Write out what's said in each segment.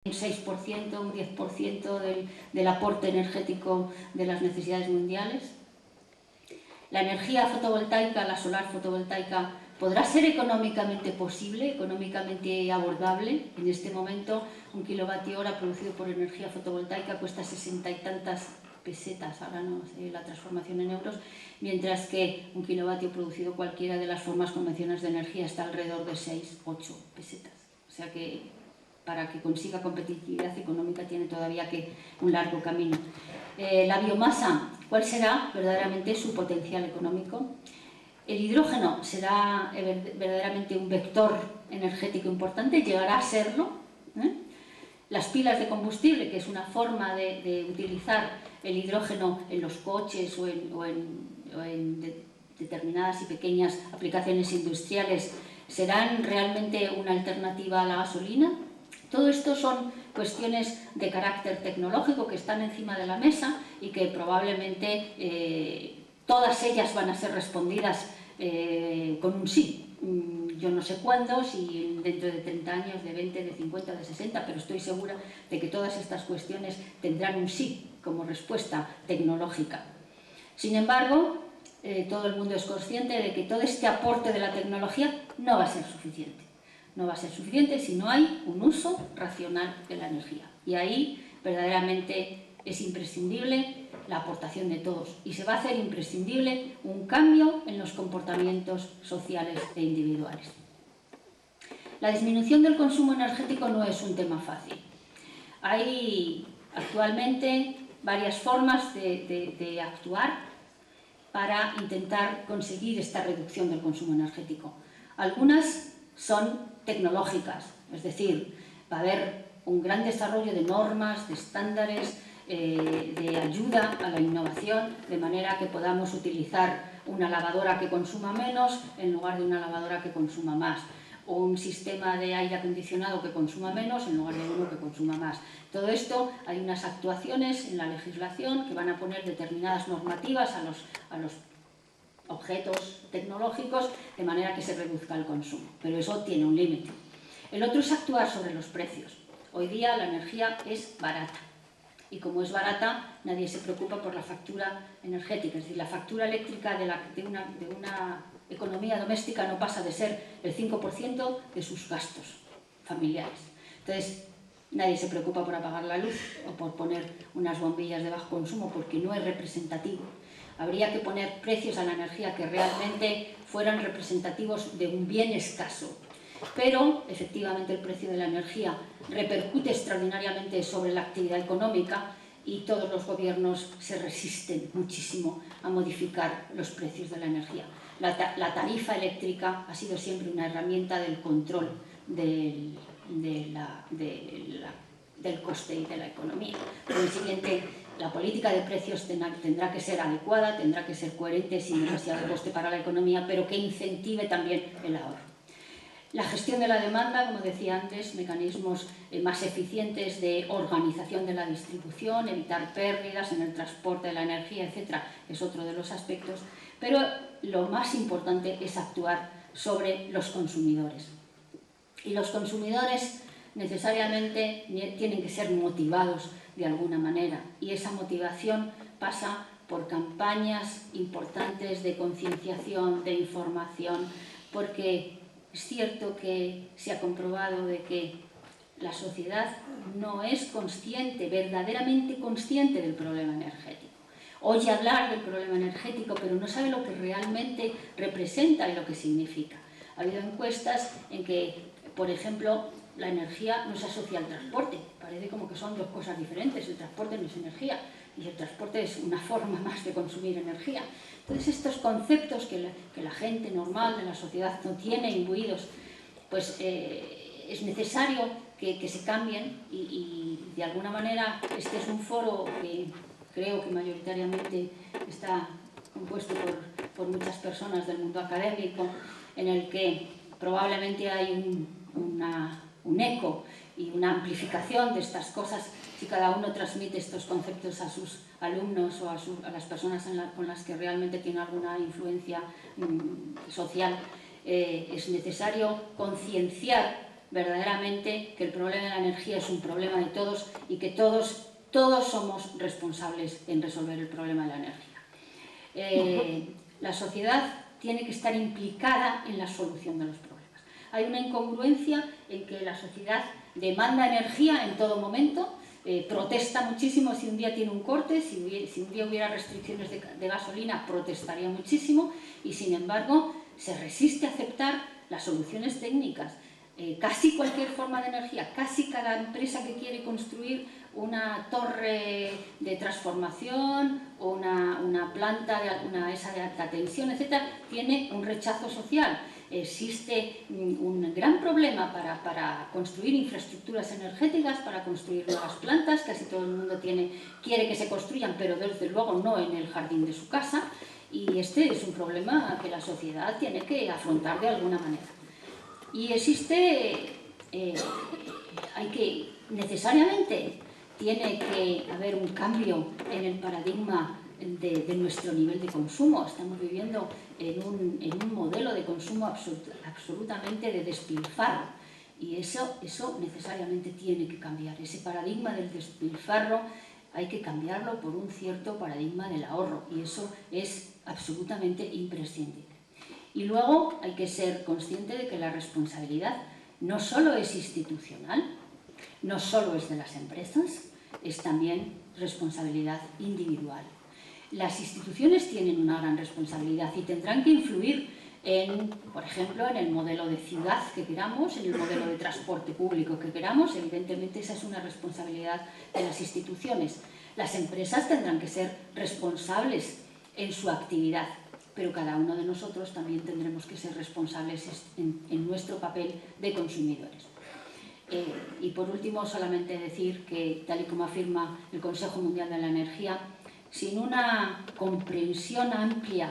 un 6%, un 10% del aporte energético de las necesidades mundiales. La energía fotovoltaica, la solar fotovoltaica, podrá ser económicamente posible, económicamente abordable. En este momento, 1 kilovatio hora producido por energía fotovoltaica cuesta 60 y tantas pesetas, ahora no sé la transformación en euros, mientras que 1 kilovatio producido cualquiera de las formas convencionales de energía está alrededor de 6, 8 pesetas. O sea que para que consiga competitividad económica tiene todavía un largo camino. La biomasa, ¿cuál será verdaderamente su potencial económico? El hidrógeno será verdaderamente un vector energético importante, llegará a serlo. Las pilas de combustible, que es una forma de utilizar el hidrógeno en los coches o en determinadas y pequeñas aplicaciones industriales, serán realmente una alternativa a la gasolina. Todo esto son cuestiones de carácter tecnológico que están encima de la mesa y que probablemente todas ellas van a ser respondidas con un sí. Yo no sé cuándo, si dentro de 30 años, de 20, de 50, de 60, pero estoy segura de que todas estas cuestiones tendrán un sí como respuesta tecnológica. Sin embargo, todo el mundo es consciente de que todo este aporte de la tecnología no va a ser suficiente. No va a ser suficiente si no hay un uso racional de la energía. Y ahí verdaderamente es imprescindible la aportación de todos. Y se va a hacer imprescindible un cambio en los comportamientos sociales e individuales. La disminución del consumo energético no es un tema fácil. Hay actualmente varias formas de actuar para intentar conseguir esta reducción del consumo energético. Algunas son tecnológicas, es decir, va a haber un gran desarrollo de normas, de estándares, de ayuda a la innovación, de manera que podamos utilizar una lavadora que consuma menos en lugar de una lavadora que consuma más, o un sistema de aire acondicionado que consuma menos en lugar de uno que consuma más. Todo esto, hay unas actuaciones en la legislación que van a poner determinadas normativas a los objetos tecnológicos de manera que se reduzca el consumo, pero eso tiene un límite. El otro es actuar sobre los precios. Hoy día la energía es barata y como es barata nadie se preocupa por la factura energética, es decir, la factura eléctrica de una economía doméstica no pasa de ser el 5% de sus gastos familiares. Entonces, nadie se preocupa por apagar la luz o por poner unas bombillas de bajo consumo porque no es representativo. Habría que poner precios a la energía que realmente fueran representativos de un bien escaso. Pero, efectivamente, el precio de la energía repercute extraordinariamente sobre la actividad económica y todos los gobiernos se resisten muchísimo a modificar los precios de la energía. La tarifa eléctrica ha sido siempre una herramienta del control del coste y de la economía. Por consiguiente, la política de precios tendrá que ser adecuada, tendrá que ser coherente, sin demasiado coste para la economía, pero que incentive también el ahorro. La gestión de la demanda, como decía antes, mecanismos más eficientes de organización de la distribución, evitar pérdidas en el transporte de la energía, etc., es otro de los aspectos, pero lo más importante es actuar sobre los consumidores. Y los consumidores necesariamente tienen que ser motivados de alguna manera, y esa motivación pasa por campañas importantes de concienciación, de información, porque es cierto que se ha comprobado de que la sociedad no es consciente, verdaderamente consciente del problema energético. Oye hablar del problema energético, pero no sabe lo que realmente representa y lo que significa. Ha habido encuestas en que, por ejemplo, la energía no se asocia al transporte. Parece como que son dos cosas diferentes. El transporte no es energía y el transporte es una forma más de consumir energía. Entonces, estos conceptos que la gente normal de la sociedad no tiene imbuidos, pues es necesario que se cambien y de alguna manera este es un foro que creo que mayoritariamente está compuesto por muchas personas del mundo académico, en el que probablemente hay un eco y una amplificación de estas cosas si cada uno transmite estos conceptos a sus alumnos o a las personas con las que realmente tiene alguna influencia social. Es necesario concienciar verdaderamente que el problema de la energía es un problema de todos y que todos somos responsables en resolver el problema de la energía. La sociedad tiene que estar implicada en la solución de los problemas. Hay una incongruencia en que la sociedad demanda energía en todo momento, protesta muchísimo si un día tiene un corte, si un día hubiera restricciones de gasolina, protestaría muchísimo y, sin embargo, se resiste a aceptar las soluciones técnicas. Casi cualquier forma de energía, casi cada empresa que quiere construir una torre de transformación o una planta esa de alta tensión, etc., tiene un rechazo social. Existe un gran problema para construir infraestructuras energéticas, para construir nuevas plantas. Casi todo el mundo quiere que se construyan, pero desde luego no en el jardín de su casa. Y este es un problema que la sociedad tiene que afrontar de alguna manera. Y necesariamente tiene que haber un cambio en el paradigma de nuestro nivel de consumo. Estamos viviendo en un modelo de consumo absolutamente de despilfarro y eso necesariamente tiene que cambiar. Ese paradigma del despilfarro hay que cambiarlo por un cierto paradigma del ahorro y eso es absolutamente imprescindible. Y luego hay que ser consciente de que la responsabilidad no solo es institucional, no solo es de las empresas, es también responsabilidad individual. Las instituciones tienen una gran responsabilidad y tendrán que influir por ejemplo, en el modelo de ciudad que queramos, en el modelo de transporte público que queramos. Evidentemente esa es una responsabilidad de las instituciones. Las empresas tendrán que ser responsables en su actividad, pero cada uno de nosotros también tendremos que ser responsables en nuestro papel de consumidores. Y por último, solamente decir que, tal y como afirma el Consejo Mundial de la Energía, sin una comprensión amplia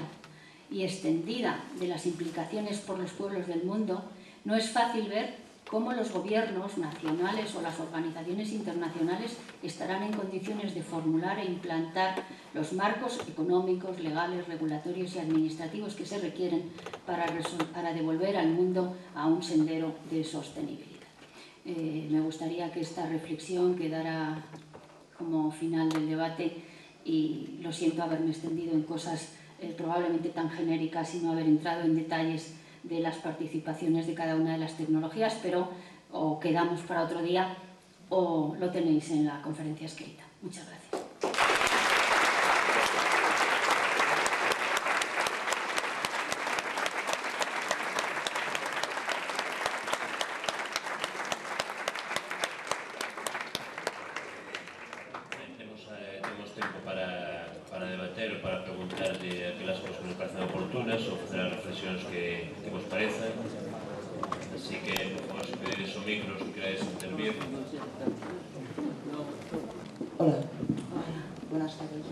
y extendida de las implicaciones por los pueblos del mundo, no es fácil ver cómo los gobiernos nacionales o las organizaciones internacionales estarán en condiciones de formular e implantar los marcos económicos, legales, regulatorios y administrativos que se requieren para devolver al mundo a un sendero de sostenibilidad. Me gustaría que esta reflexión quedara como final del debate y lo siento haberme extendido en cosas probablemente tan genéricas y no haber entrado en detalles de las participaciones de cada una de las tecnologías, pero o quedamos para otro día o lo tenéis en la conferencia escrita. Muchas gracias. Temos tempo para debater ou para preguntarle aquelas cosas que nos parecen oportunas ou facer as reflexións que vos parezan. Así que, por favor, se pedides o micro, se queráis intervir. Hola. Buenas tardes.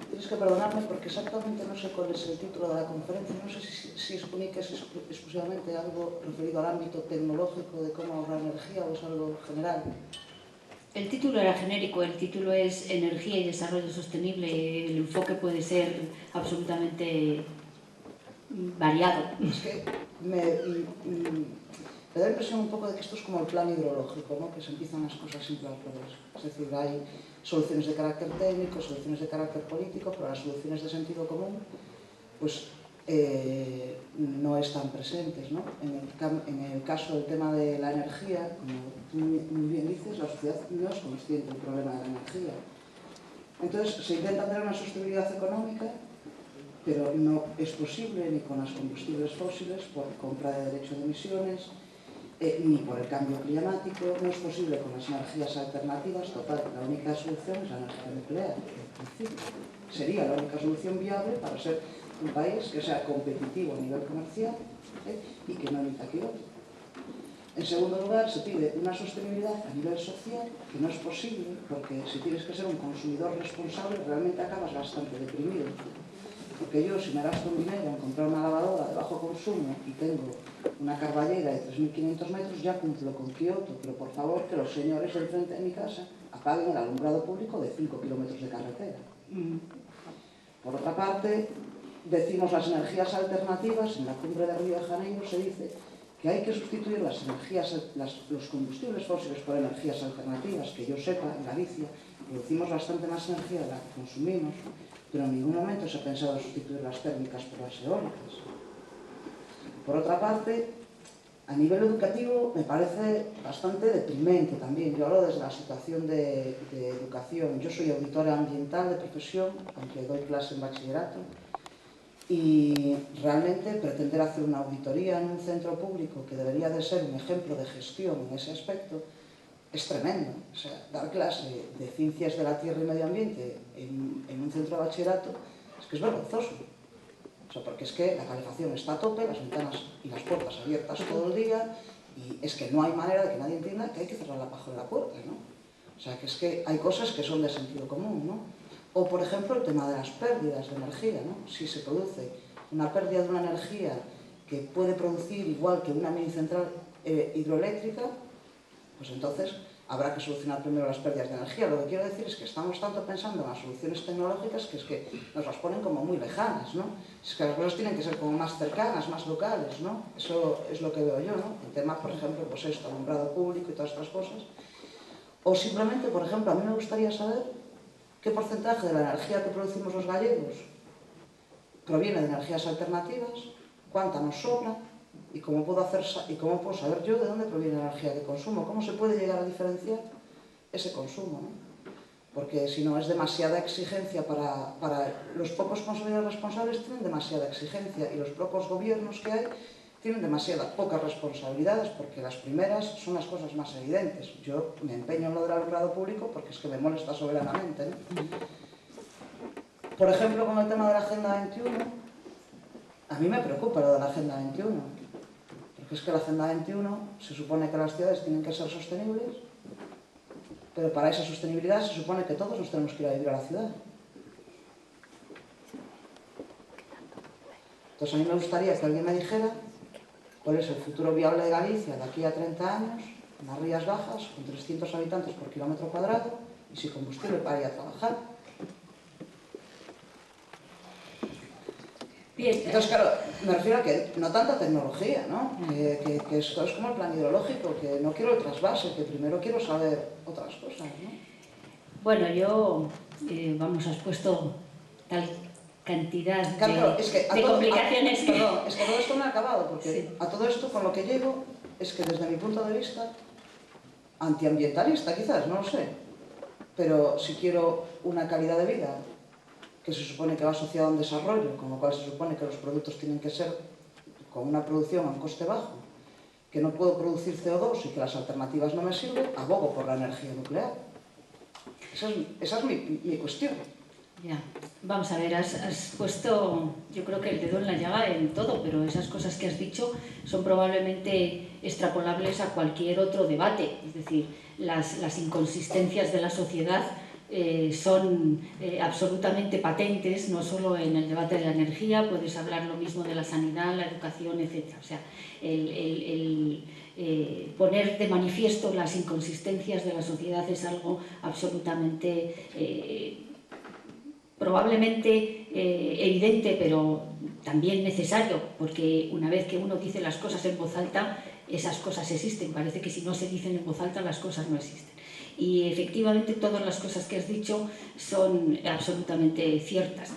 Tienes que perdonarme porque exactamente no sé cuál es el título de la conferencia. No sé si exponí que es exclusivamente algo referido al ámbito tecnológico de cómo ahorrar energía o es algo general. El título era genérico, el título es Energía y Desarrollo Sostenible. El enfoque puede ser absolutamente variado. Es que me da la impresión un poco de que esto es como el plan hidrológico, ¿no? Que se empiezan las cosas siempre al revés. Es decir, hay soluciones de carácter técnico, soluciones de carácter político, pero las soluciones de sentido común pues no están presentes, ¿no? En el caso del tema de la energía, como tú muy bien dices, la sociedad no es consciente del problema de la energía. Entonces se intenta tener una sostenibilidad económica, pero no es posible ni con los combustibles fósiles por compra de derecho de emisiones, ni por el cambio climático, no es posible con las energías alternativas. Total, la única solución es la energía nuclear. En fin, sería la única solución viable para ser un país que sea competitivo a nivel comercial y que no emita Kioto. En segundo lugar, se pide una sostenibilidad a nivel social que no es posible porque si tienes que ser un consumidor responsable realmente acabas bastante deprimido. Porque yo, si me gasto un dinero en comprar una lavadora de bajo consumo y tengo una carballera de 3.500 metros, ya cumplo con Kioto, pero por favor que los señores del frente de mi casa apaguen el alumbrado público de 5 kilómetros de carretera. Por otra parte, decimos las energías alternativas. En la cumbre de Río de Janeiro se dice que hay que sustituir los combustibles fósiles por energías alternativas, que yo sepa, en Galicia producimos bastante más energía de la que consumimos, pero en ningún momento se ha pensado sustituir las térmicas por las eólicas. Por otra parte, a nivel educativo me parece bastante deprimente también. Yo hablo desde la situación de educación. Yo soy auditora ambiental de profesión, aunque doy clase en bachillerato, y realmente pretender hacer una auditoría en un centro público que debería de ser un ejemplo de gestión en ese aspecto es tremendo. O sea, dar clase de ciencias de la tierra y medio ambiente en un centro de bachillerato es que es vergonzoso. O sea, porque es que la calefacción está a tope, las ventanas y las puertas abiertas todo el día, y es que no hay manera de que nadie entienda que hay que cerrar la paja de la puerta, ¿no? O sea, que es que hay cosas que son de sentido común, ¿no? O, por ejemplo, el tema de las pérdidas de energía, ¿no? Si se produce una pérdida de una energía que puede producir igual que una minicentral hidroeléctrica, pues entonces habrá que solucionar primero las pérdidas de energía. Lo que quiero decir es que estamos tanto pensando en las soluciones tecnológicas que es que nos las ponen como muy lejanas, ¿no? Es que las cosas tienen que ser como más cercanas, más locales, ¿no? Eso es lo que veo yo, ¿no? El tema, por ejemplo, pues esto, alumbrado público y todas estas cosas. O simplemente, por ejemplo, a mí me gustaría saber qué porcentaje de la energía que producimos los gallegos proviene de energías alternativas, cuánta nos sobra, y cómo puedo saber yo de dónde proviene la energía que consumo, cómo se puede llegar a diferenciar ese consumo, ¿no? Porque si no es demasiada exigencia para los pocos consumidores responsables, tienen demasiada exigencia, y los pocos gobiernos que hay tienen demasiadas pocas responsabilidades, porque las primeras son las cosas más evidentes. Yo me empeño en lo del alumbrado público porque es que me molesta soberanamente, ¿no? Por ejemplo, con el tema de la Agenda 21, a mí me preocupa lo de la Agenda 21. Porque es que la Agenda 21 se supone que las ciudades tienen que ser sostenibles, pero para esa sostenibilidad se supone que todos nos tenemos que ir a vivir a la ciudad. Entonces a mí me gustaría que alguien me dijera cuál es el futuro viable de Galicia de aquí a 30 años, en las Rías Bajas, con 300 habitantes por kilómetro cuadrado, y sin combustible para ir a trabajar. Bien. Entonces, claro, me refiero a que no tanta tecnología, ¿no? Que esto es como el plan hidrológico, que no quiero el trasvase, que primero quiero saber otras cosas, ¿no? Bueno, yo, vamos, has puesto tal cantidad de complicaciones que... Perdón, es que todo esto no ha acabado, porque sí. A todo esto con lo que llego es que desde mi punto de vista, antiambientalista quizás, no lo sé, pero si quiero una calidad de vida que se supone que va asociada a un desarrollo, con lo cual se supone que los productos tienen que ser con una producción a un coste bajo, que no puedo producir CO2 y que las alternativas no me sirven, abogo por la energía nuclear. Esa es mi cuestión. Ya, vamos a ver, has puesto, yo creo que el dedo en la llaga en todo, pero esas cosas que has dicho son probablemente extrapolables a cualquier otro debate. Es decir, las inconsistencias de la sociedad son absolutamente patentes, no solo en el debate de la energía, puedes hablar lo mismo de la sanidad, la educación, etc. O sea, poner de manifiesto las inconsistencias de la sociedad es algo absolutamente probablemente evidente, pero también necesario, porque una vez que uno dice las cosas en voz alta, esas cosas existen. Parece que si no se dicen en voz alta, las cosas no existen. Y efectivamente todas las cosas que has dicho son absolutamente ciertas.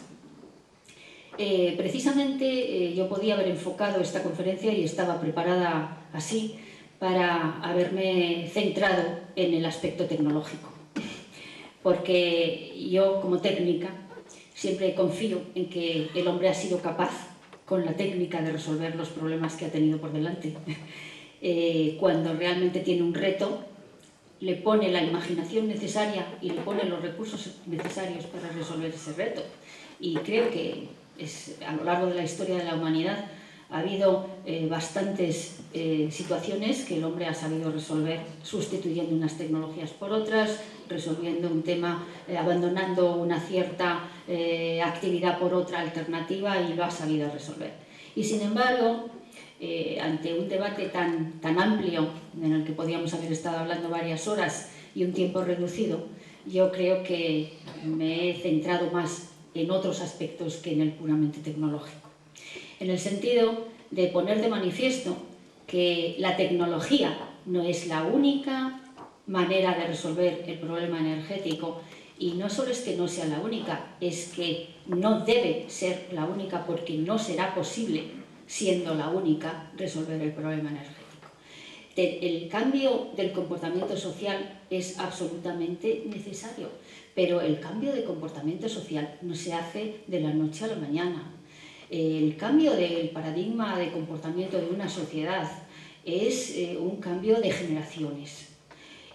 Precisamente yo podía haber enfocado esta conferencia y estaba preparada así para haberme centrado en el aspecto tecnológico, porque yo como técnica siempre confío en que el hombre ha sido capaz con la técnica de resolver los problemas que ha tenido por delante. Cuando realmente tiene un reto, le pone la imaginación necesaria y le pone los recursos necesarios para resolver ese reto. Y creo que a lo largo de la historia de la humanidad ha habido bastantes situaciones que el hombre ha sabido resolver sustituyendo unas tecnologías por otras, resolviendo un tema, abandonando una cierta actividad por otra alternativa, y lo ha sabido resolver. Y sin embargo, ante un debate tan amplio, en el que podíamos haber estado hablando varias horas y un tiempo reducido, yo creo que me he centrado más en otros aspectos que en el puramente tecnológico. En el sentido de poner de manifiesto que la tecnología no es la única manera de resolver el problema energético, y no solo es que no sea la única, es que no debe ser la única, porque no será posible, siendo la única, resolver el problema energético. El cambio del comportamiento social es absolutamente necesario, pero el cambio de comportamiento social no se hace de la noche a la mañana. El cambio del paradigma de comportamiento de una sociedad es un cambio de generaciones.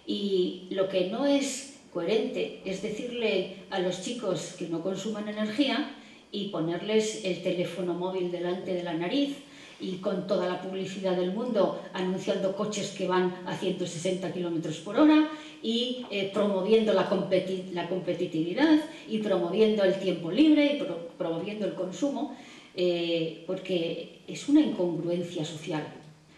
Y lo que no es coherente es decirle a los chicos que no consuman energía y ponerles el teléfono móvil delante de la nariz y con toda la publicidad del mundo anunciando coches que van a 160 km/h y promoviendo la competitividad y promoviendo el tiempo libre y promoviendo el consumo, porque es una incongruencia social.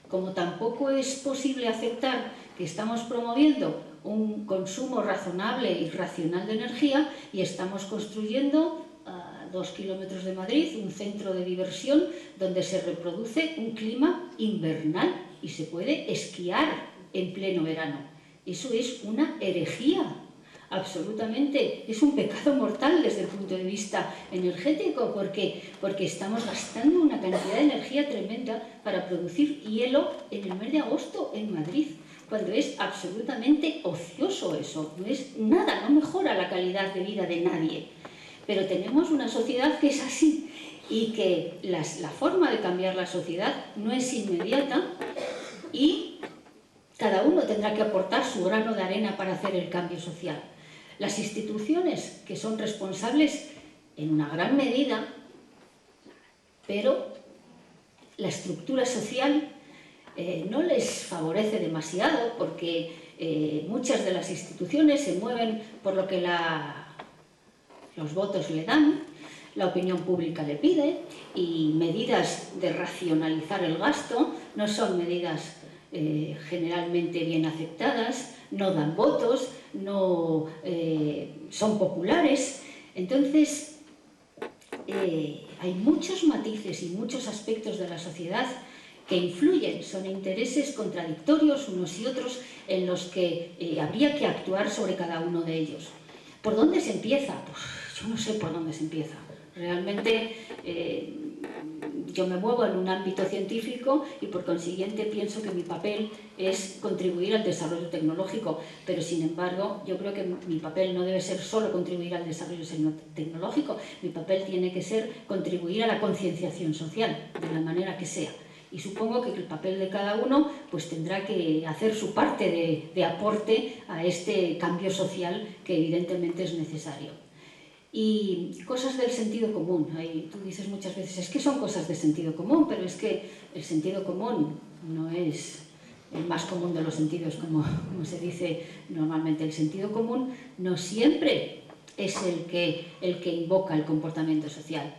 Como tampoco es posible aceptar que estamos promoviendo un consumo razonable y racional de energía y estamos construyendo a 2 kilómetros de Madrid un centro de diversión donde se reproduce un clima invernal y se puede esquiar en pleno verano. Eso es una herejía, absolutamente. Es un pecado mortal desde el punto de vista energético, porque estamos gastando una cantidad de energía tremenda para producir hielo en el mes de agosto en Madrid, cuando es absolutamente ocioso eso. No es nada, no mejora la calidad de vida de nadie. Pero tenemos una sociedad que es así, y que la forma de cambiar la sociedad no es inmediata, y cada uno tendrá que aportar su grano de arena para hacer el cambio social. Las instituciones, que son responsables en una gran medida, pero la estructura social no les favorece demasiado, porque muchas de las instituciones se mueven por lo que los votos le dan, la opinión pública le pide, y medidas de racionalizar el gasto no son medidas generalmente bien aceptadas, no dan votos, no son populares. Entonces, hay muchos matices y muchos aspectos de la sociedad que influyen, son intereses contradictorios unos y otros en los que habría que actuar sobre cada uno de ellos. ¿Por dónde se empieza? Pues yo no sé por dónde se empieza. Realmente yo me muevo en un ámbito científico y por consiguiente pienso que mi papel es contribuir al desarrollo tecnológico, pero sin embargo yo creo que mi papel no debe ser solo contribuir al desarrollo tecnológico, mi papel tiene que ser contribuir a la concienciación social, de la manera que sea. Y supongo que el papel de cada uno pues tendrá que hacer su parte de aporte a este cambio social que evidentemente es necesario. Y cosas del sentido común. Tú dices muchas veces, es que son cosas de sentido común, pero es que el sentido común no es el más común de los sentidos, como se dice normalmente. El sentido común no siempre es el que invoca el comportamiento social.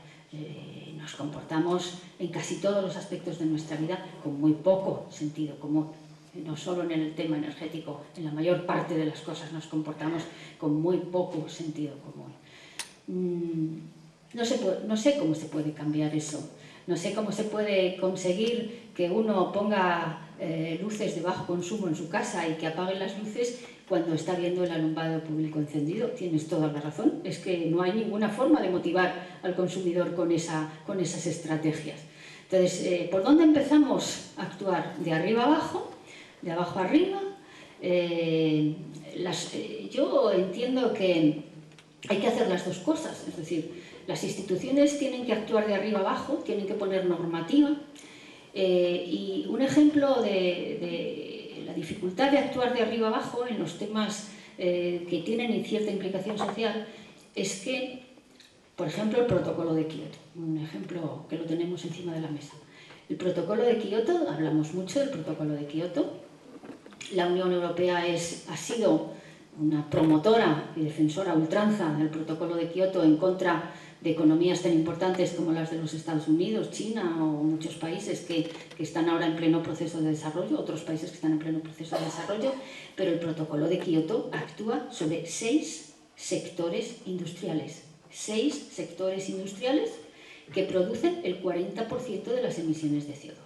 Nos comportamos en casi todos los aspectos de nuestra vida con muy poco sentido común. No solo en el tema energético, en la mayor parte de las cosas nos comportamos con muy poco sentido común. No sé cómo se puede cambiar eso, no sé cómo se puede conseguir que uno ponga luces de bajo consumo en su casa y que apague las luces cuando está viendo el alumbrado público encendido. Tienes toda la razón, es que no hay ninguna forma de motivar al consumidor con esas estrategias. Entonces, ¿por dónde empezamos a actuar? ¿De arriba abajo? ¿De abajo arriba? Yo entiendo que hay que hacer las dos cosas, es decir, las instituciones tienen que actuar de arriba abajo, tienen que poner normativa, y un ejemplo de la dificultad de actuar de arriba abajo en los temas que tienen cierta implicación social es que, por ejemplo, el protocolo de Kioto, un ejemplo que lo tenemos encima de la mesa. El protocolo de Kioto, hablamos mucho del protocolo de Kioto, la Unión Europea ha sido una promotora y defensora a ultranza del protocolo de Kioto en contra de economías tan importantes como las de los Estados Unidos, China o muchos países que están ahora en pleno proceso de desarrollo, otros países que están en pleno proceso de desarrollo, pero el protocolo de Kioto actúa sobre 6 sectores industriales. 6 sectores industriales que producen el 40% de las emisiones de CO2.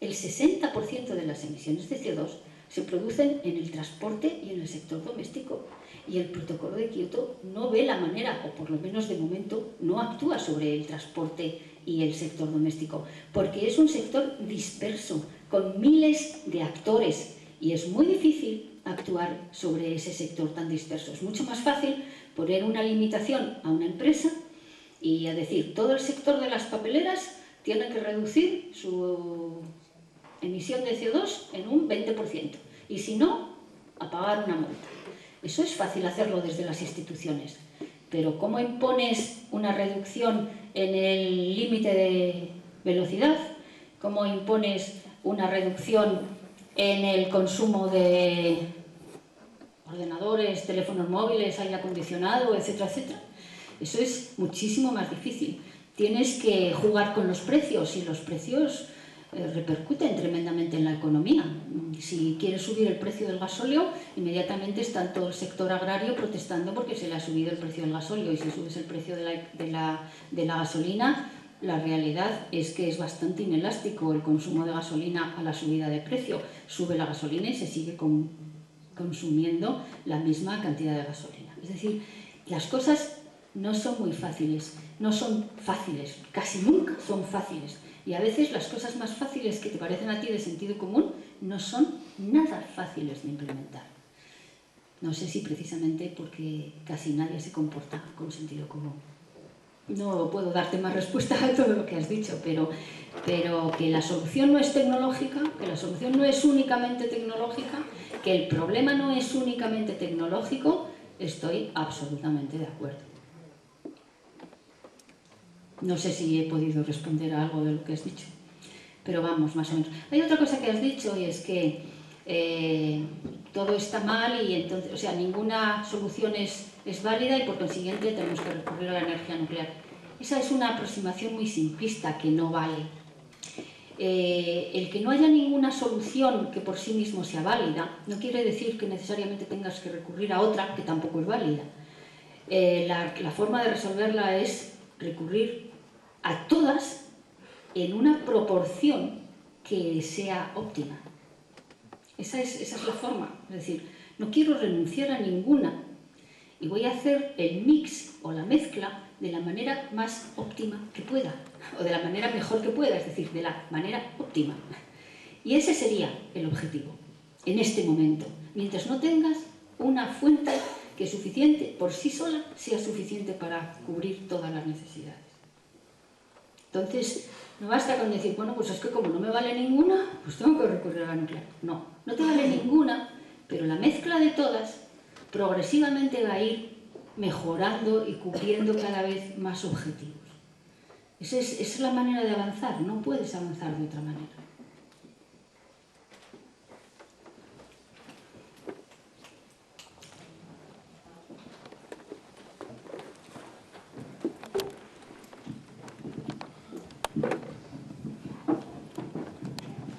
El 60% de las emisiones de CO2 se producen en el transporte y en el sector doméstico. Y el protocolo de Kioto no ve la manera, o por lo menos de momento, no actúa sobre el transporte y el sector doméstico, porque es un sector disperso, con miles de actores, y es muy difícil actuar sobre ese sector tan disperso. Es mucho más fácil poner una limitación a una empresa y a decir, todo el sector de las papeleras tiene que reducir su emisión de CO2 en un 20%, y si no, a pagar una multa. Eso es fácil hacerlo desde las instituciones, pero ¿cómo impones una reducción en el límite de velocidad? ¿Cómo impones una reducción en el consumo de ordenadores, teléfonos móviles, aire acondicionado, etcétera, etcétera? Eso es muchísimo más difícil. Tienes que jugar con los precios, y los precios repercuten tremendamente en la economía. Si quieres subir el precio del gasóleo, inmediatamente está todo el sector agrario protestando porque se le ha subido el precio del gasóleo, y si subes el precio de la gasolina, la realidad es que es bastante inelástico el consumo de gasolina a la subida de precio. Sube la gasolina y se sigue consumiendo la misma cantidad de gasolina. Es decir, las cosas no son muy fáciles, no son fáciles, casi nunca son fáciles. Y a veces las cosas más fáciles que te parecen a ti de sentido común no son nada fáciles de implementar. No sé si precisamente porque casi nadie se comporta con sentido común. No puedo darte más respuesta a todo lo que has dicho, pero que la solución no es tecnológica, que la solución no es únicamente tecnológica, que el problema no es únicamente tecnológico, estoy absolutamente de acuerdo. No sé si he podido responder a algo de lo que has dicho, pero vamos, más o menos. Hay otra cosa que has dicho, y es que todo está mal, y entonces, o sea, ninguna solución es válida, y por consiguiente tenemos que recurrir a la energía nuclear. Esa es una aproximación muy simplista que no vale. El que no haya ninguna solución que por sí mismo sea válida no quiere decir que necesariamente tengas que recurrir a otra que tampoco es válida. La forma de resolverla es recurrir a todas en una proporción que sea óptima. Esa es la forma. Es decir, no quiero renunciar a ninguna, y voy a hacer el mix o la mezcla de la manera más óptima que pueda, o de la manera mejor que pueda, es decir, de la manera óptima. Y ese sería el objetivo, en este momento, mientras no tengas una fuente que suficiente, por sí sola, sea suficiente para cubrir todas las necesidades. Entonces, no basta con decir, bueno, pues es que como no me vale ninguna, pues tengo que recurrir a la nuclear. No, no te vale ninguna, pero la mezcla de todas progresivamente va a ir mejorando y cubriendo cada vez más objetivos. Esa es la manera de avanzar, no puedes avanzar de otra manera.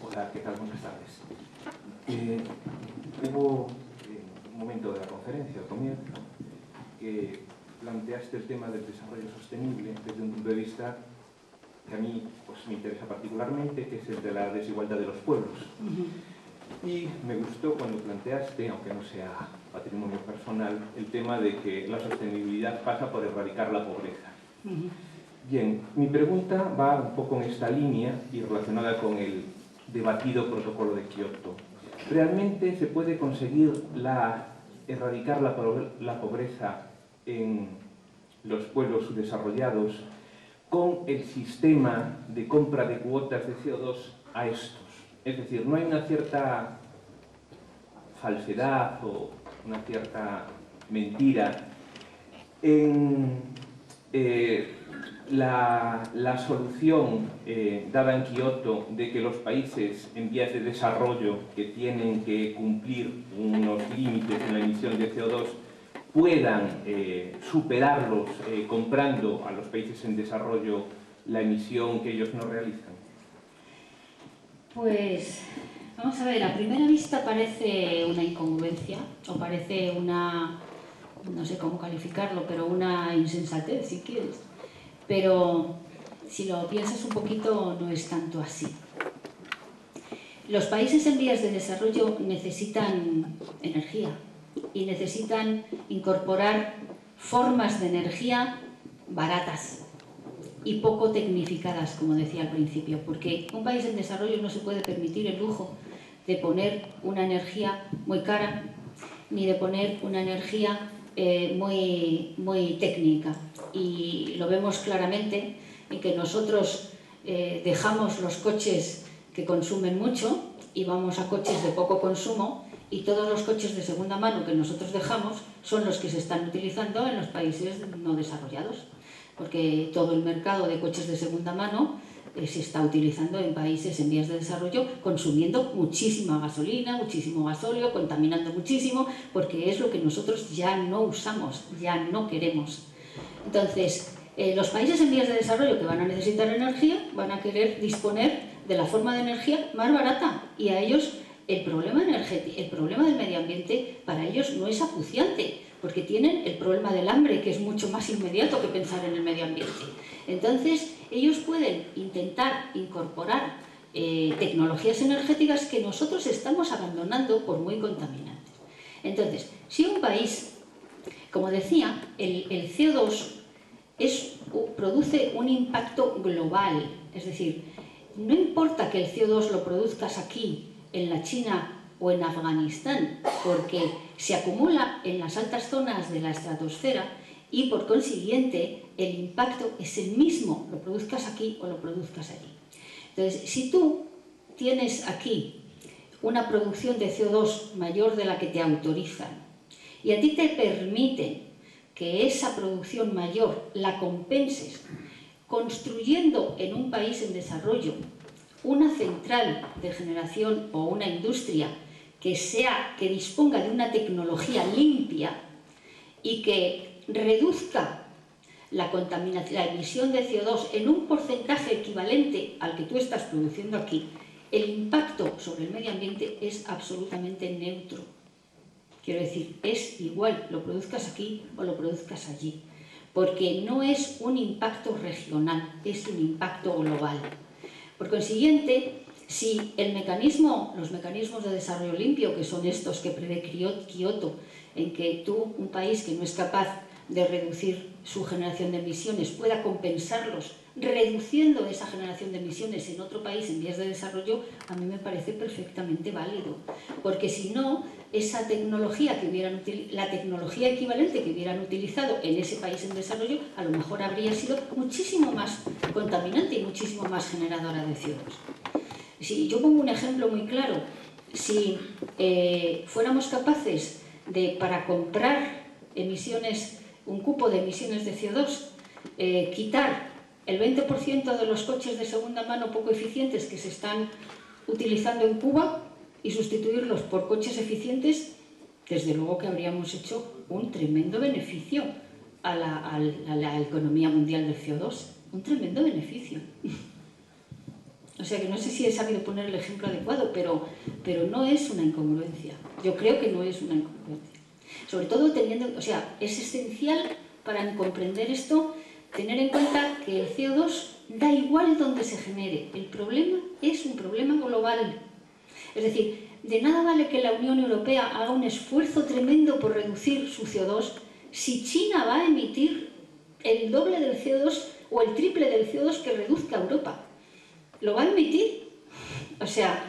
Hola, ¿qué tal? Buenas tardes. Hubo un momento de la conferencia, al comienzo, que planteaste el tema del desarrollo sostenible desde un punto de vista que a mí pues, me interesa particularmente, que es el de la desigualdad de los pueblos. Y me gustó cuando planteaste, aunque no sea patrimonio personal, el tema de que la sostenibilidad pasa por erradicar la pobreza. Bien, mi pregunta va un poco en esta línea y relacionada con el debatido protocolo de Kioto. ¿Realmente se puede conseguir erradicar la pobreza en los pueblos subdesarrollados con el sistema de compra de cuotas de CO2 a estos? Es decir, ¿no hay una cierta falsedad o una cierta mentira en la solución dada en Kioto de que los países en vías de desarrollo que tienen que cumplir unos límites en la emisión de CO2 puedan superarlos comprando a los países en desarrollo la emisión que ellos no realizan? Pues vamos a ver, a primera vista parece una incongruencia, o parece una, no sé cómo calificarlo, pero una insensatez, si quieres. Pero si lo piensas un poquito, no es tanto así. Los países en vías de desarrollo necesitan energía y necesitan incorporar formas de energía baratas y poco tecnificadas, como decía al principio, porque un país en desarrollo no se puede permitir el lujo de poner una energía muy cara ni de poner una energía muy técnica. Y lo vemos claramente en que nosotros dejamos los coches que consumen mucho y vamos a coches de poco consumo, y todos los coches de segunda mano que nosotros dejamos son los que se están utilizando en los países no desarrollados, porque todo el mercado de coches de segunda mano se está utilizando en países en vías de desarrollo, consumiendo muchísima gasolina, muchísimo gasóleo, contaminando muchísimo, porque es lo que nosotros ya no usamos, ya no queremos. Entonces, los países en vías de desarrollo que van a necesitar energía van a querer disponer de la forma de energía más barata, y a ellos el problema del medio ambiente para ellos no es acuciante, porque tienen el problema del hambre, que es mucho más inmediato que pensar en el medio ambiente. Entonces, ellos pueden intentar incorporar tecnologías energéticas que nosotros estamos abandonando por muy contaminantes. Entonces, si un país, como decía, el CO2 produce un impacto global, es decir, no importa que el CO2 lo produzcas aquí, en la China o en Afganistán, porque se acumula en las altas zonas de la estratosfera y por consiguiente el impacto es el mismo, lo produzcas aquí o lo produzcas allí. Entonces, si tú tienes aquí una producción de CO2 mayor de la que te autorizan y a ti te permiten que esa producción mayor la compenses construyendo en un país en desarrollo una central de generación o una industria que disponga de una tecnología limpia y que reduzca la emisión de CO2 en un porcentaje equivalente al que tú estás produciendo aquí, el impacto sobre el medio ambiente es absolutamente neutro. Quiero decir, es igual, lo produzcas aquí o lo produzcas allí, porque no es un impacto regional, es un impacto global. Por consiguiente, si los mecanismos de desarrollo limpio, que son estos que prevé Kioto, en que un país que no es capaz de reducir su generación de emisiones pueda compensarlos reduciendo esa generación de emisiones en otro país en vías de desarrollo, a mí me parece perfectamente válido, porque si no, esa tecnología la tecnología equivalente que hubieran utilizado en ese país en desarrollo a lo mejor habría sido muchísimo más contaminante y muchísimo más generadora de CO2. Si yo pongo un ejemplo muy claro, si fuéramos capaces para comprar un cupo de emisiones de CO2, quitar el 20% de los coches de segunda mano poco eficientes que se están utilizando en Cuba y sustituirlos por coches eficientes, desde luego que habríamos hecho un tremendo beneficio a la economía mundial del CO2, un tremendo beneficio. O sea que no sé si he sabido poner el ejemplo adecuado, pero no es una incongruencia. Yo creo que no es una incongruencia. Sobre todo es esencial para comprender esto, tener en cuenta que el CO2 da igual donde se genere. El problema es un problema global. Es decir, de nada vale que la Unión Europea haga un esfuerzo tremendo por reducir su CO2 si China va a emitir el doble del CO2 o el triple del CO2 que reduzca Europa. ¿Lo va a emitir? O sea,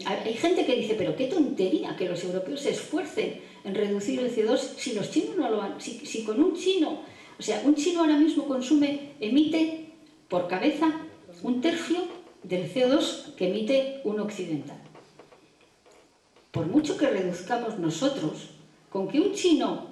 hay gente que dice, pero qué tontería que los europeos se esfuercen en reducir el CO2 si los chinos no lo han... Si con un chino ahora mismo emite por cabeza un tercio del CO2 que emite un occidental. Por mucho que reduzcamos nosotros, con que un chino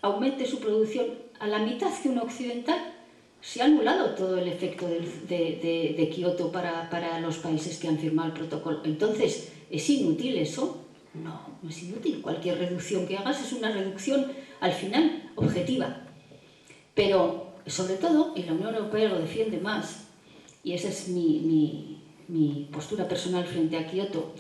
aumente su producción a la mitad que un occidental, se ha anulado todo el efecto de Kioto para los países que han firmado el protocolo. Entonces, ¿es inútil eso? No, no es inútil. Cualquier reducción que hagas es una reducción, al final, objetiva. Pero, sobre todo, y la Unión Europea lo defiende más, y esa es mi postura personal frente a Kioto,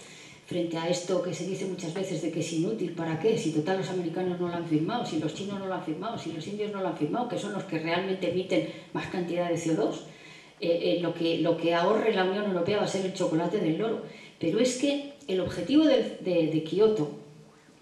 frente a esto que se dice muchas veces de que es inútil, ¿para qué? Si total los americanos no lo han firmado, si los chinos no lo han firmado, si los indios no lo han firmado, que son los que realmente emiten más cantidad de CO2, lo que ahorre la Unión Europea va a ser el chocolate del loro. Pero es que el objetivo de Kioto,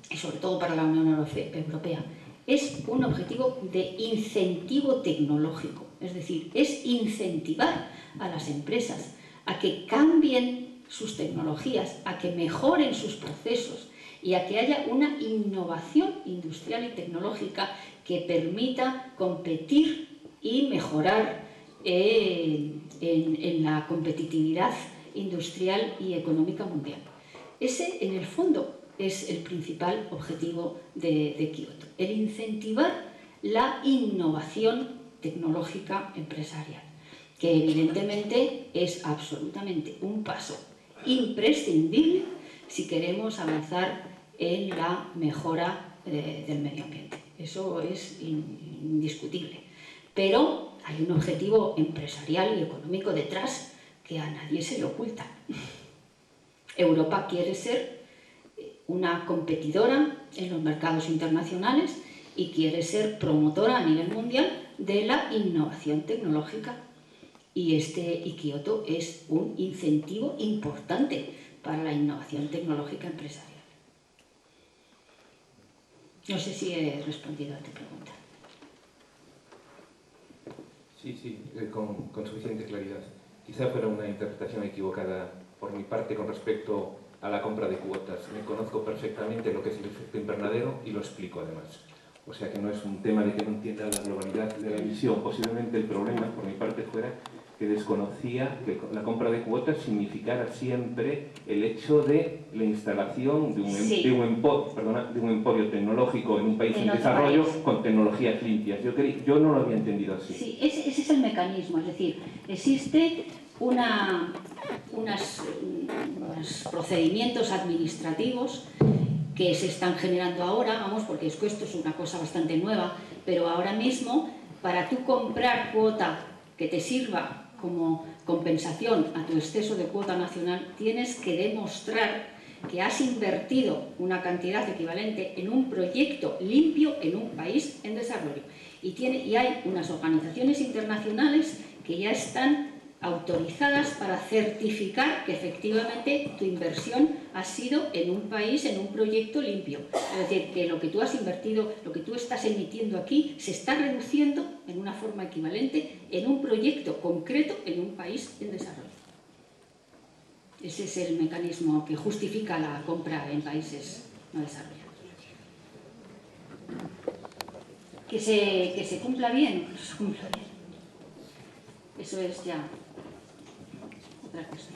y sobre todo para la Unión Europea, es un objetivo de incentivo tecnológico. Es decir, es incentivar a las empresas a que cambien sus tecnologías, a que mejoren sus procesos y a que haya una innovación industrial y tecnológica que permita competir y mejorar en la competitividad industrial y económica mundial. Ese, en el fondo, es el principal objetivo de Kioto, el incentivar la innovación tecnológica empresarial, que evidentemente es absolutamente un paso imprescindible si queremos avanzar en la mejora del medio ambiente. Eso es indiscutible. Pero hay un objetivo empresarial y económico detrás que a nadie se le oculta. Europa quiere ser una competidora en los mercados internacionales y quiere ser promotora a nivel mundial de la innovación tecnológica. Y Kioto es un incentivo importante para la innovación tecnológica empresarial. No sé si he respondido a tu pregunta. Sí, con suficiente claridad. Quizá fuera una interpretación equivocada por mi parte con respecto a la compra de cuotas. Me conozco perfectamente lo que es el efecto invernadero y lo explico además. O sea que no es un tema de que no entienda la globalidad de la emisión. Posiblemente el problema, por mi parte, fuera que desconocía que la compra de cuotas significara siempre el hecho de la instalación de un emporio tecnológico en un país en desarrollo con tecnologías limpias. Yo no lo había entendido así. Sí, ese es el mecanismo, es decir, existe unos procedimientos administrativos que se están generando ahora, vamos, porque esto es una cosa bastante nueva, pero ahora mismo, para tú comprar cuota que te sirva como compensación a tu exceso de cuota nacional, tienes que demostrar que has invertido una cantidad equivalente en un proyecto limpio en un país en desarrollo. Y hay unas organizaciones internacionales que ya están autorizadas para certificar que efectivamente tu inversión ha sido en un país, en un proyecto limpio. Es decir, que lo que tú has invertido, lo que tú estás emitiendo aquí, se está reduciendo en una forma equivalente en un proyecto concreto en un país en desarrollo. Ese es el mecanismo que justifica la compra en países no desarrollados. Que se cumpla bien, pues se cumpla bien. Eso es ya otra cosa.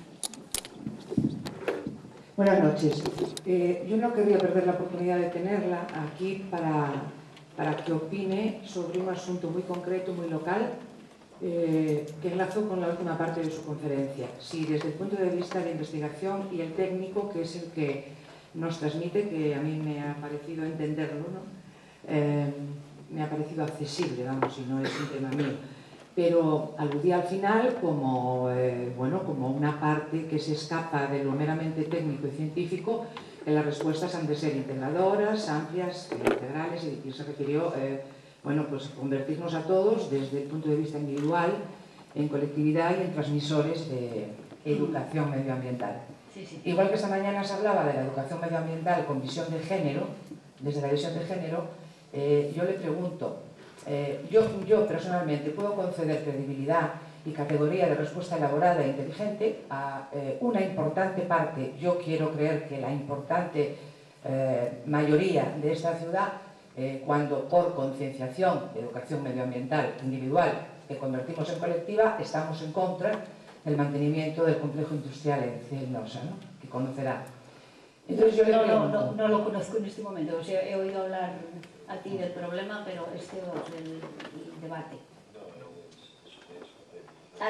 Buenas noches. Yo no quería perder la oportunidad de tenerla aquí para que opine sobre un asunto muy concreto, muy local, que enlazo con la última parte de su conferencia. Si desde el punto de vista de investigación y el técnico, que es el que nos transmite, que a mí me ha parecido entenderlo, ¿no? Me ha parecido accesible, vamos, y no es un tema mío. Pero aludía al final como una parte que se escapa de lo meramente técnico y científico, que las respuestas han de ser integradoras, amplias, integrales, y se refirió pues convertirnos a todos desde el punto de vista individual en colectividad y en transmisores de educación medioambiental. Sí, sí. Igual que esta mañana se hablaba de la educación medioambiental con visión de género, desde la visión de género, yo le pregunto, yo personalmente puedo conceder credibilidad y categoría de respuesta elaborada e inteligente a una importante parte, yo quiero creer que la importante mayoría de esta ciudad, cuando por concienciación de educación medioambiental individual que convertimos en colectiva, estamos en contra del mantenimiento del complejo industrial en Cenosa, ¿no? Que conocerá. Entonces yo le pregunto, no lo conozco en este momento, o sea, he oído hablar a ti del problema, pero del debate.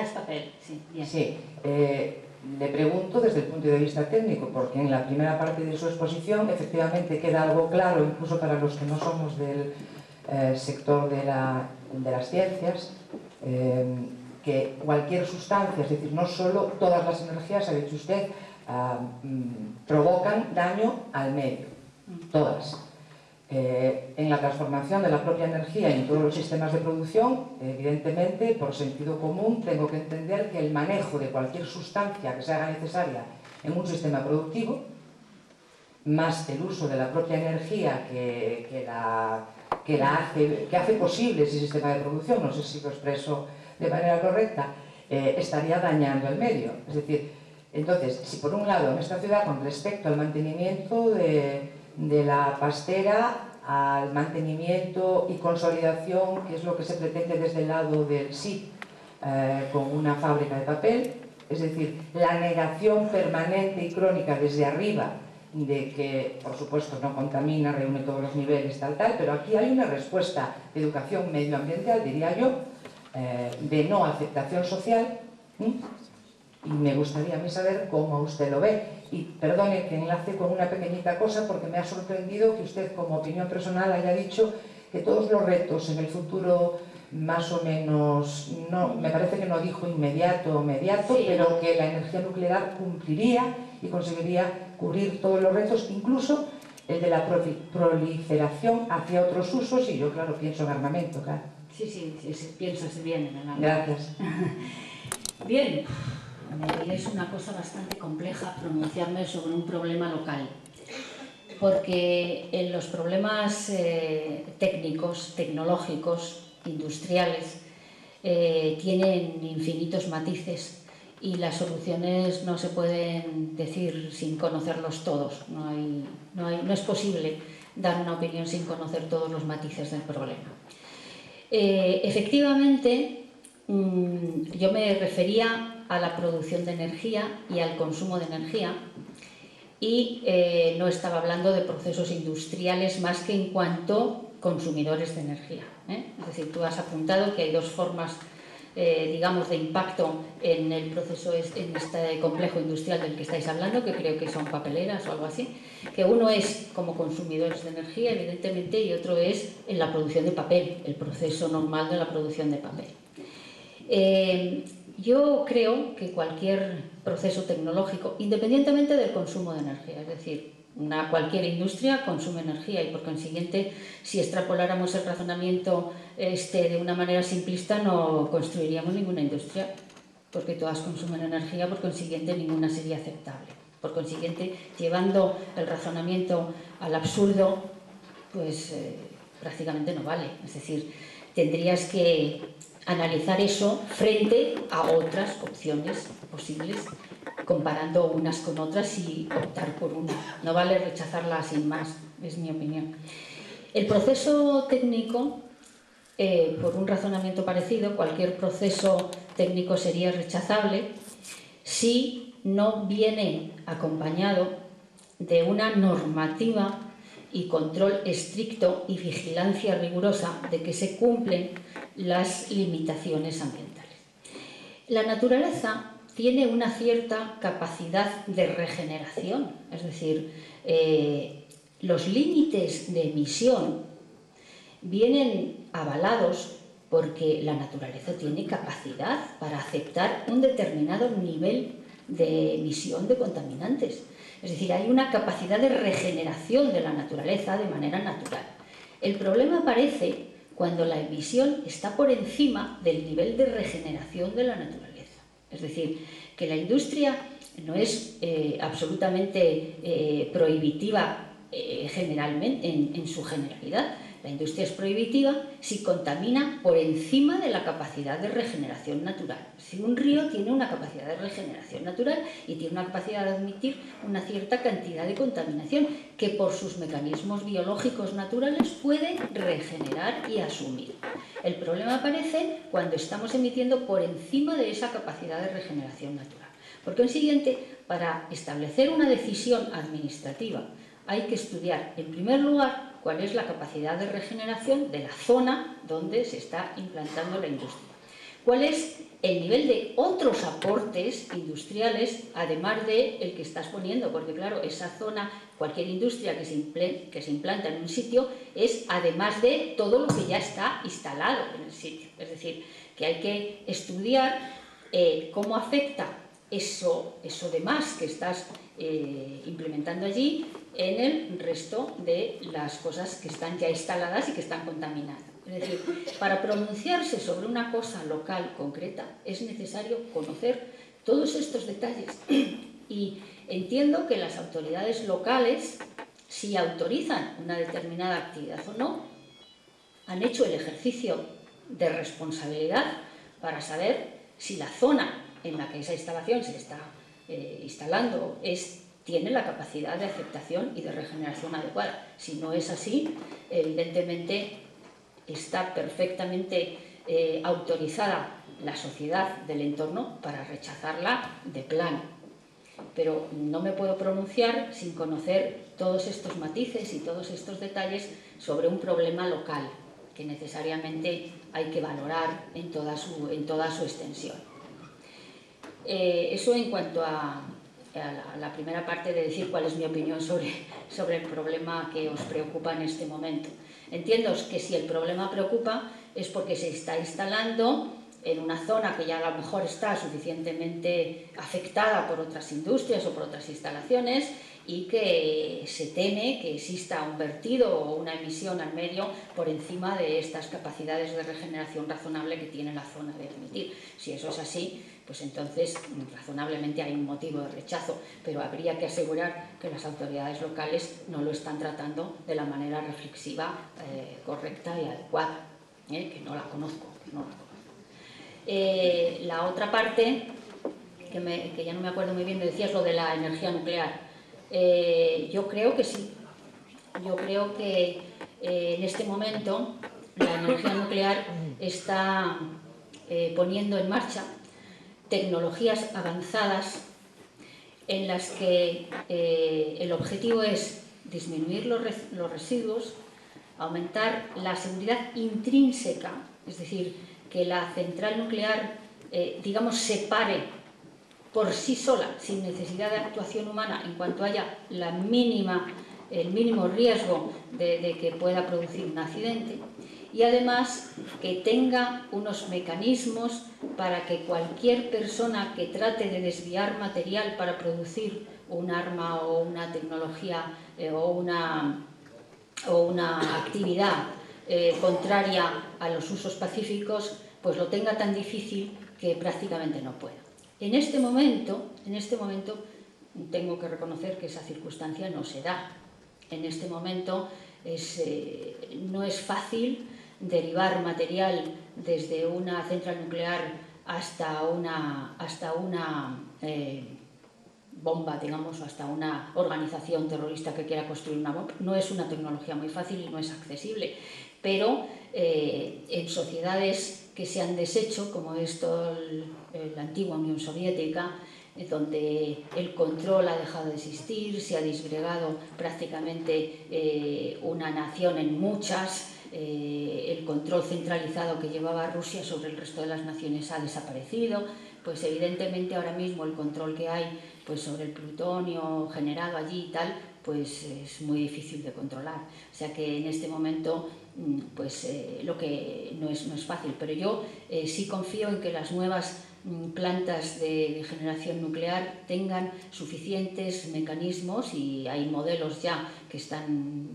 Es papel, sí, bien. Sí, le pregunto desde el punto de vista técnico, porque en la primera parte de su exposición efectivamente queda algo claro, incluso para los que no somos del sector de las ciencias, que cualquier sustancia, es decir, no solo todas las energías, ha dicho usted, provocan daño al medio, todas. En la transformación de la propia energía y en todos los sistemas de producción, evidentemente, por sentido común, tengo que entender que el manejo de cualquier sustancia que se haga necesaria en un sistema productivo, más el uso de la propia energía que hace posible ese sistema de producción, no sé si lo expreso de manera correcta, estaría dañando el medio. Es decir, entonces, si por un lado en esta ciudad, con respecto al mantenimiento de la pastera, al mantenimiento y consolidación, que es lo que se pretende desde el lado del SIP, con una fábrica de papel, es decir, la negación permanente y crónica desde arriba de que, por supuesto, no contamina, reúne todos los niveles, tal, pero aquí hay una respuesta de educación medioambiental, diría yo, de no aceptación social, y me gustaría a mí saber cómo usted lo ve. Y perdone que enlace con una pequeñita cosa, porque me ha sorprendido que usted, como opinión personal, haya dicho que todos los retos en el futuro, más o menos, no, me parece que no dijo inmediato, sí, pero que la energía nuclear cumpliría y conseguiría cubrir todos los retos, incluso el de la proliferación hacia otros usos, y yo, claro, pienso en armamento, claro. Sí, piensas bien en el armamento. Gracias. Bien, es una cosa bastante compleja pronunciarme sobre un problema local, porque en los problemas técnicos, tecnológicos, industriales, tienen infinitos matices y las soluciones no se pueden decir sin conocerlos todos. No es posible dar una opinión sin conocer todos los matices del problema. Efectivamente, yo me refería a la producción de energía y al consumo de energía, y no estaba hablando de procesos industriales más que en cuanto consumidores de energía. Es decir, tú has apuntado que hay dos formas, digamos, de impacto en el proceso, en este complejo industrial del que estáis hablando, que creo que son papeleras o algo así, que uno es como consumidores de energía, evidentemente, y otro es en la producción de papel, el proceso normal de la producción de papel. Yo creo que cualquier proceso tecnológico, independientemente del consumo de energía, es decir, cualquier industria consume energía, y por consiguiente, si extrapoláramos el razonamiento de una manera simplista, no construiríamos ninguna industria, porque todas consumen energía, por consiguiente ninguna sería aceptable. Por consiguiente, llevando el razonamiento al absurdo, pues prácticamente no vale. Es decir, tendrías que analizar eso frente a otras opciones posibles, comparando unas con otras y optar por una. No vale rechazarla sin más, es mi opinión. El proceso técnico, por un razonamiento parecido, cualquier proceso técnico sería rechazable si no viene acompañado de una normativa y control estricto y vigilancia rigurosa de que se cumplen las limitaciones ambientales. La naturaleza tiene una cierta capacidad de regeneración, es decir, los límites de emisión vienen avalados porque la naturaleza tiene capacidad para aceptar un determinado nivel de emisión de contaminantes. Es decir, hay una capacidad de regeneración de la naturaleza de manera natural. El problema aparece cuando la emisión está por encima del nivel de regeneración de la naturaleza. Es decir, que la industria no es absolutamente prohibitiva generalmente, en su generalidad. La industria es prohibitiva si contamina por encima de la capacidad de regeneración natural. Si un río tiene una capacidad de regeneración natural y tiene una capacidad de admitir una cierta cantidad de contaminación que por sus mecanismos biológicos naturales puede regenerar y asumir. El problema aparece cuando estamos emitiendo por encima de esa capacidad de regeneración natural. Por consiguiente, para establecer una decisión administrativa hay que estudiar, en primer lugar, cuál es la capacidad de regeneración de la zona donde se está implantando la industria. ¿Cuál es el nivel de otros aportes industriales, además del que estás poniendo? Porque, claro, esa zona, cualquier industria que se implanta en un sitio, es además de todo lo que ya está instalado en el sitio. Es decir, que hay que estudiar cómo afecta eso demás que estás implementando allí en el resto de las cosas que están ya instaladas y que están contaminadas. Es decir, para pronunciarse sobre una cosa local concreta es necesario conocer todos estos detalles, y Entiendo que las autoridades locales, si autorizan una determinada actividad o no, han hecho el ejercicio de responsabilidad para saber si la zona en la que esa instalación se está instalando tiene la capacidad de aceptación y de regeneración adecuada. Si no es así, evidentemente está perfectamente autorizada la sociedad del entorno para rechazarla de plano. Pero no me puedo pronunciar sin conocer todos estos matices y todos estos detalles sobre un problema local que necesariamente hay que valorar en toda su extensión. Eso en cuanto a la primera parte de decir cuál es mi opinión sobre el problema que os preocupa en este momento. Entiendo que si el problema preocupa es porque se está instalando en una zona que ya a lo mejor está suficientemente afectada por otras industrias o por otras instalaciones y que se teme que exista un vertido o una emisión al medio por encima de estas capacidades de regeneración razonable que tiene la zona de admitir. Si eso es así, pues entonces razonablemente hay un motivo de rechazo, pero habría que asegurar que las autoridades locales no lo están tratando de la manera reflexiva, correcta y adecuada, que no la conozco. La otra parte, que ya no me acuerdo muy bien, me decías lo de la energía nuclear. Yo creo que sí. Yo creo que en este momento la energía nuclear está poniendo en marcha tecnologías avanzadas en las que el objetivo es disminuir los residuos, aumentar la seguridad intrínseca, es decir, que la central nuclear, digamos, se pare por sí sola, sin necesidad de actuación humana, en cuanto haya el mínimo riesgo de que pueda producir un accidente, y además que tenga unos mecanismos para que cualquier persona que trate de desviar material para producir un arma o una tecnología o una actividad contraria a los usos pacíficos, pues lo tenga tan difícil que prácticamente no pueda. En este momento tengo que reconocer que esa circunstancia no se da. En este momento no es fácil derivar material desde una central nuclear hasta una bomba, digamos, o hasta una organización terrorista que quiera construir una bomba. No es una tecnología muy fácil y no es accesible, pero en sociedades que se han deshecho, como esto la antigua Unión Soviética, donde el control ha dejado de existir, se ha disgregado prácticamente una nación en muchas, el control centralizado que llevaba Rusia sobre el resto de las naciones ha desaparecido, pues evidentemente ahora mismo el control que hay pues sobre el plutonio generado allí y tal, pues es muy difícil de controlar. O sea que en este momento pues lo que no es fácil, pero yo sí confío en que las nuevas plantas de generación nuclear tengan suficientes mecanismos, y hay modelos ya que están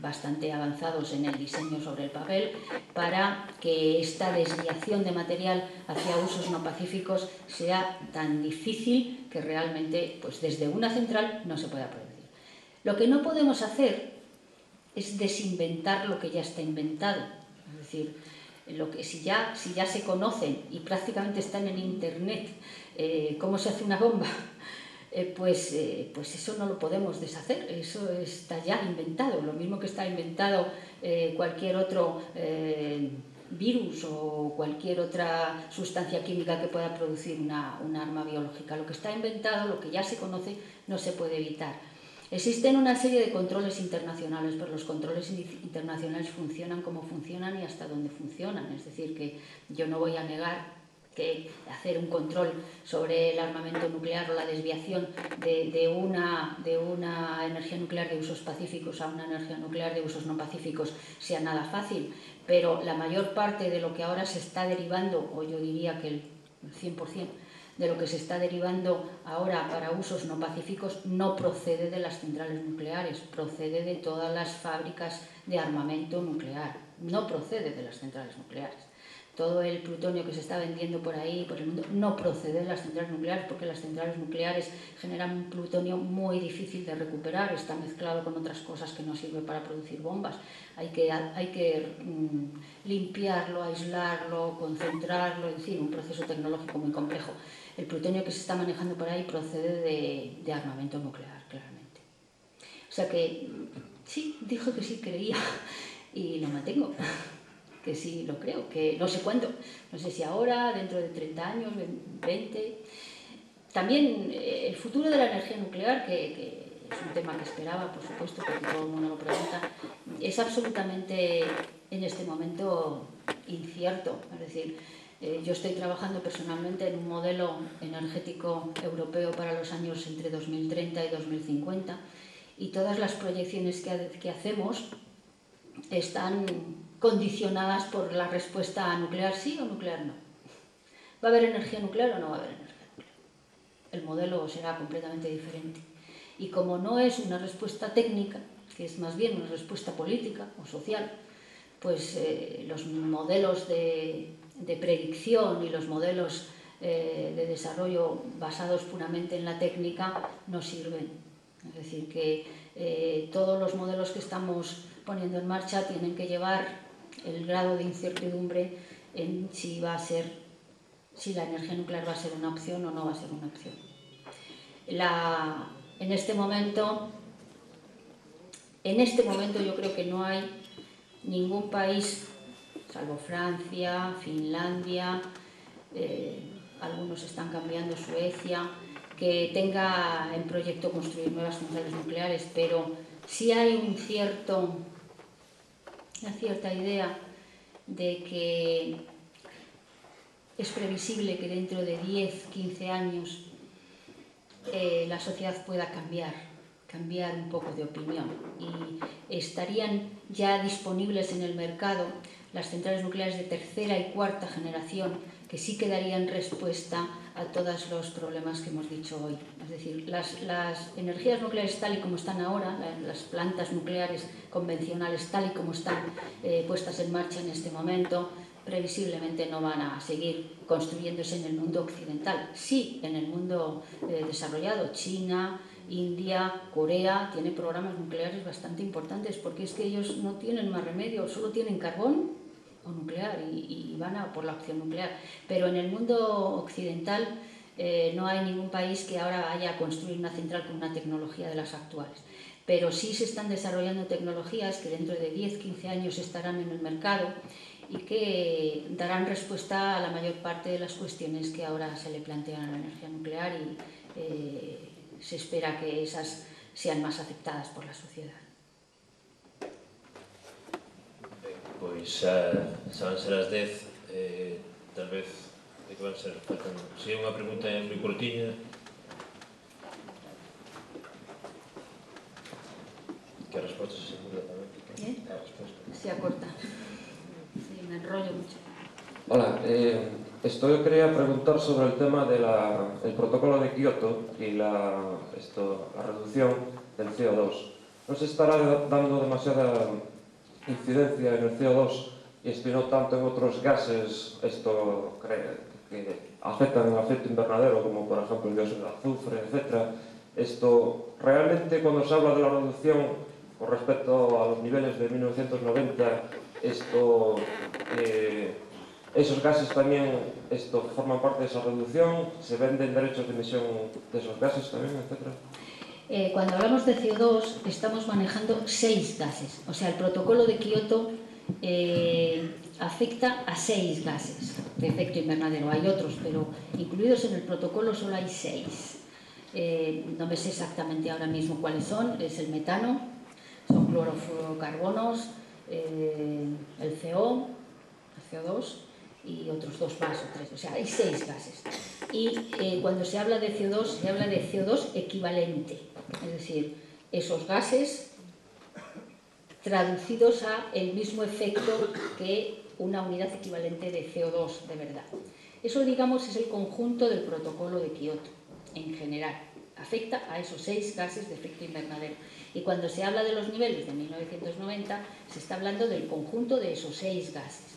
bastante avanzados en el diseño sobre el papel, para que esta desviación de material hacia usos no pacíficos sea tan difícil que realmente pues desde una central no se pueda producir. Lo que no podemos hacer es desinventar lo que ya está inventado, es decir, si ya se conocen y prácticamente están en internet cómo se hace una bomba, pues eso no lo podemos deshacer, eso está ya inventado, lo mismo que está inventado cualquier otro virus o cualquier otra sustancia química que pueda producir un arma biológica. Lo que está inventado, lo que ya se conoce, no se puede evitar. Existen una serie de controles internacionales, pero los controles internacionales funcionan como funcionan y hasta donde funcionan. Es decir, que yo no voy a negar que hacer un control sobre el armamento nuclear o la desviación de una energía nuclear de usos pacíficos a una energía nuclear de usos no pacíficos sea nada fácil, pero la mayor parte de lo que ahora se está derivando, o yo diría que el 100%, de lo que se está derivando ahora para usos no pacíficos no procede de las centrales nucleares, procede de todas las fábricas de armamento nuclear, no procede de las centrales nucleares. todo el plutonio que se está vendiendo por ahí, por el mundo, no procede de las centrales nucleares, porque las centrales nucleares generan un plutonio muy difícil de recuperar, está mezclado con otras cosas que no sirven para producir bombas. Hay que limpiarlo, aislarlo, concentrarlo, en fin, un proceso tecnológico muy complejo. El plutonio que se está manejando por ahí procede de armamento nuclear, claramente. O sea que sí, dijo que sí creía y lo mantengo. Que sí lo creo, que no sé cuándo, no sé si ahora, dentro de 30 años, 20. También el futuro de la energía nuclear, que es un tema que esperaba, por supuesto, porque todo el mundo lo pregunta, es absolutamente en este momento incierto. Es decir, yo estoy trabajando personalmente en un modelo energético europeo para los años entre 2030 y 2050 y todas las proyecciones que hacemos están condicionadas por la respuesta nuclear sí o nuclear no. ¿Va a haber energía nuclear o no va a haber energía nuclear? El modelo será completamente diferente. Y como no es una respuesta técnica, que es más bien una respuesta política o social, pues los modelos de predicción y los modelos de desarrollo basados puramente en la técnica no sirven. Es decir, que todos los modelos que estamos poniendo en marcha tienen que llevar el grado de incertidumbre en si la energía nuclear va a ser una opción o no va a ser una opción. En este momento yo creo que no hay ningún país, salvo Francia, Finlandia, algunos están cambiando, Suecia, que tenga en proyecto construir nuevas centrales nucleares, pero sí hay una cierta idea de que es previsible que dentro de 10, 15 años la sociedad pueda cambiar un poco de opinión y estarían ya disponibles en el mercado las centrales nucleares de tercera y cuarta generación que sí que darían respuesta a todos los problemas que hemos dicho hoy. Es decir, las energías nucleares tal y como están ahora, las plantas nucleares convencionales tal y como están puestas en marcha en este momento, previsiblemente no van a seguir construyéndose en el mundo occidental. Sí, en el mundo desarrollado, China, India, Corea, tiene programas nucleares bastante importantes porque es que ellos no tienen más remedio, solo tienen carbón o nuclear y van a por la opción nuclear. Pero en el mundo occidental no hay ningún país que ahora vaya a construir una central con una tecnología de las actuales. Pero sí se están desarrollando tecnologías que dentro de 10-15 años estarán en el mercado y que darán respuesta a la mayor parte de las cuestiones que ahora se le plantean a la energía nuclear y se espera que esas sean más aceptadas por la sociedad. Pois xa van ser as 10, tal vez que van ser faltando. Si unha pregunta moi cortiña. Que a resposta se segura tamén. A resposta. Se acorta. Sí, me enrollo mucho. Hola, yo quería preguntar sobre el tema del protocolo de Kioto y la reducción del CO2. ¿No se estará dando demasiada incidencia en el CO2 y no tanto en otros gases que afectan el efecto invernadero, como por ejemplo el dióxido de azufre, etcétera? Realmente cuando se habla de la reducción con respecto a los niveles de 1990, esos gases también forman parte de esa reducción, se venden derechos de emisión de esos gases también, etcétera. Cuando hablamos de CO2 estamos manejando 6 gases, o sea, el protocolo de Kioto afecta a 6 gases de efecto invernadero. Hay otros, pero incluidos en el protocolo solo hay 6. No me sé exactamente ahora mismo cuáles son. Es el metano, son clorofluorocarbonos, el CO2 y otros 2 más o 3, o sea, hay 6 gases. Y cuando se habla de CO2, se habla de CO2 equivalente, es decir, esos gases traducidos a el mismo efecto que una unidad equivalente de CO2 de verdad. Eso, digamos, es el conjunto del protocolo de Kioto, en general. Afecta a esos 6 gases de efecto invernadero. Y cuando se habla de los niveles de 1990, se está hablando del conjunto de esos 6 gases.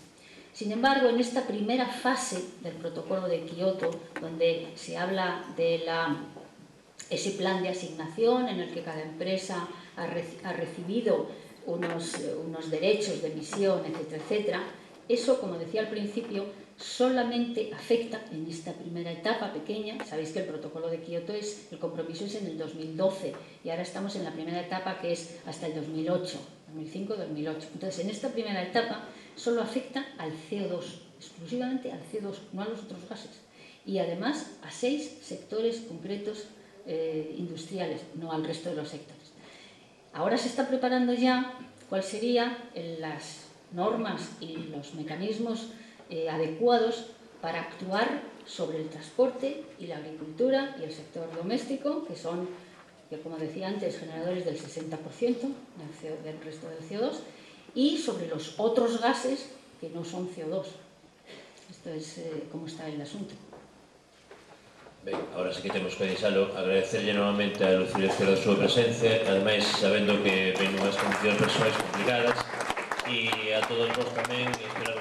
Sin embargo, en esta primera fase del protocolo de Kioto, donde se habla de ese plan de asignación en el que cada empresa ha recibido unos derechos de emisión, etcétera, etcétera, eso, como decía al principio, solamente afecta en esta primera etapa pequeña. Sabéis que el protocolo de Kioto el compromiso es en el 2012 y ahora estamos en la primera etapa que es hasta el 2008, 2005-2008. Entonces, en esta primera etapa solo afecta al CO2, exclusivamente al CO2, no a los otros gases. Y además a 6 sectores concretos industriales, no al resto de los sectores. Ahora se está preparando ya cuáles serían las normas y los mecanismos adecuados para actuar sobre el transporte y la agricultura y el sector doméstico, que son, como decía antes, generadores del 60% del resto del CO2, y sobre los otros gases que no son CO2. Esto es como está el asunto. Ben, ahora sí que temos que deixalo. Agradecerlle novamente a Lucía Izquierdo a súa presencia, ademais sabendo que ven unhas condicións persoais complicadas, e a todos vos tamén, espero